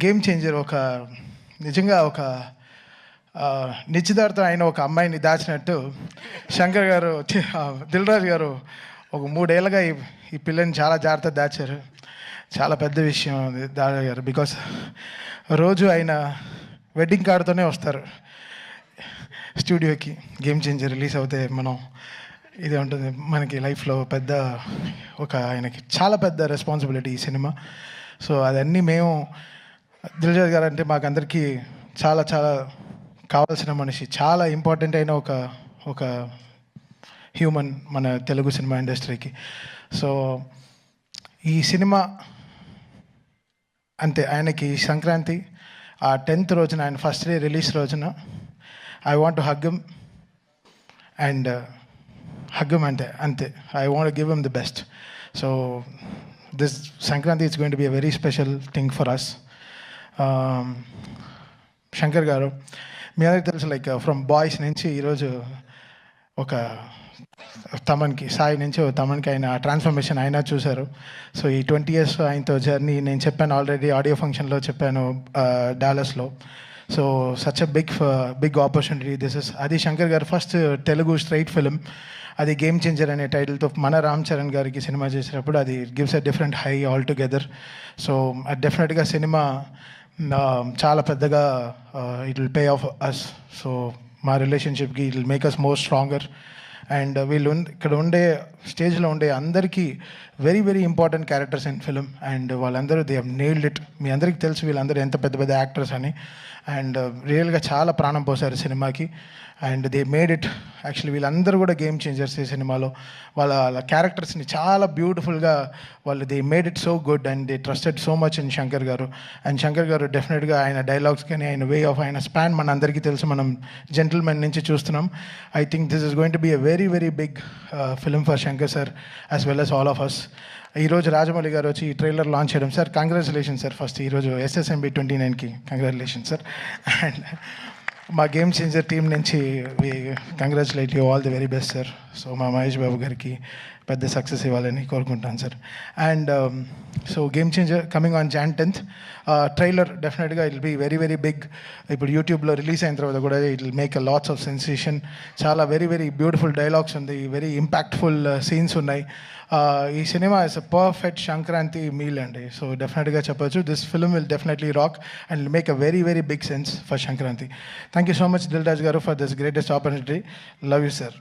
Game changer. నిజంగా నిశ్చితార్థం అయిన ఒక అమ్మాయిని దాచినట్టు శంకర్ గారు, దిల్ రాజు గారు ఒక 3 ఏళ్ళుగా ఈ పిల్లని చాలా జాగ్రత్తగా దాచారు. చాలా పెద్ద విషయం దాచారు గారు. బికాస్ రోజు ఆయన వెడ్డింగ్ కార్డుతోనే వస్తారు స్టూడియోకి. గేమ్ చేంజర్ రిలీజ్ అవుతే ఇది ఉంటుంది మనకి లైఫ్లో పెద్ద ఆయనకి చాలా పెద్ద రెస్పాన్సిబిలిటీ ఈ సినిమా. సో అదన్నీ మేము దిల్ రాజు గారు అంటే మాకందరికీ చాలా చాలా కావాల్సిన మనిషి, చాలా ఇంపార్టెంట్ అయిన ఒక హ్యూమన్ మన తెలుగు సినిమా ఇండస్ట్రీకి. సో ఈ సినిమా అంతే, ఆయనకి సంక్రాంతి ఆ 10th రోజున, ఆయన ఫస్ట్ డే రిలీజ్ రోజున I want to hug him and hug him ante. I want to give him the best. So this Sankranti is going to be a very special thing for us. Shankar garu, మీ అందరికి తెలుసు, like from boys నుంచి ఈరోజు ఒక తమన్కి, సాయి నుంచి తమన్కి ఆయన transformation అయినా చూశారు. So ఈ 20 years ఆయనతో జర్నీ నేను చెప్పాను ఆల్రెడీ, ఆడియో ఫంక్షన్లో చెప్పాను డాలస్లో. So such a big opportunity this is. అది Shankar garu first Telugu straight film. అది గేమ్ చేంజర్ అనే టైటిల్తో మన రామ్ చరణ్ గారికి సినిమా చేసినప్పుడు అది gives a different high all together. So డెఫినెట్గా సినిమా చాలా పెద్దగా it will pay off us. So మా రిలేషన్షిప్కి it will make us more stronger. And ఇక్కడ స్టేజ్లో ఉండే అందరికీ very very important characters in film. And వాళ్ళందరూ దే హ్యావ్ నెయిల్డ్ ఇట్. మీ అందరికీ తెలుసు వీళ్ళందరూ ఎంత పెద్ద పెద్ద యాక్టర్స్ అని. అండ్ రియల్గా చాలా ప్రాణం పోసారు సినిమాకి. And they made it. Actually వీళ్ళందరూ కూడా గేమ్ చేంజర్స్ ఈ సినిమాలో. వాళ్ళ క్యారెక్టర్స్ని చాలా బ్యూటిఫుల్గా they made it so good. And they trusted so much in Shankar గారు. అండ్ శంకర్ గారు డెఫినెట్గా ఆయన డైలాగ్స్ కానీ, ఆయన వే ఆఫ్, ఆయన స్పాన్ మన అందరికీ తెలుసు. మనం జెంటిల్మెన్ నుంచి చూస్తున్నాం. I think this is going to be a very very big film for Shankar sir as well as all of us. ఈరోజు రాజమౌళి గారు వచ్చి ఈ ట్రైలర్ లాంచ్ చేయడం, సార్ కంగ్రాచులేషన్ సార్. ఫస్ట్ ఈరోజు SSMB 29కి కంగ్రాచులేషన్ సార్. అండ్ మా game changer team నుంచి we congratulate you, all the very best sir. So మా మహేష్ బాబు గారికి పెద్ద సక్సెస్ ఇవ్వాలని కోరుకుంటాను sir. And so game changer coming on Jan 10th. Trailer డెఫినెట్గా it will be very very big. ఇప్పుడు యూట్యూబ్లో రిలీజ్ అయిన తర్వాత కూడా it will make a lots of sensation. చాలా వెరీ వెరీ బ్యూటిఫుల్ డైలాగ్స్ ఉంది, వెరీ ఇంపాక్ట్ఫుల్ సీన్స్ ఉన్నాయి. ఈ సినిమా is a perfect Sankranti meal అండి. సో డెఫినెట్గా చెప్పొచ్చు this film will definitely rock and make a very very big sense for Sankranti. Thank you so much Dil Raju garu for this greatest opportunity. Love you sir.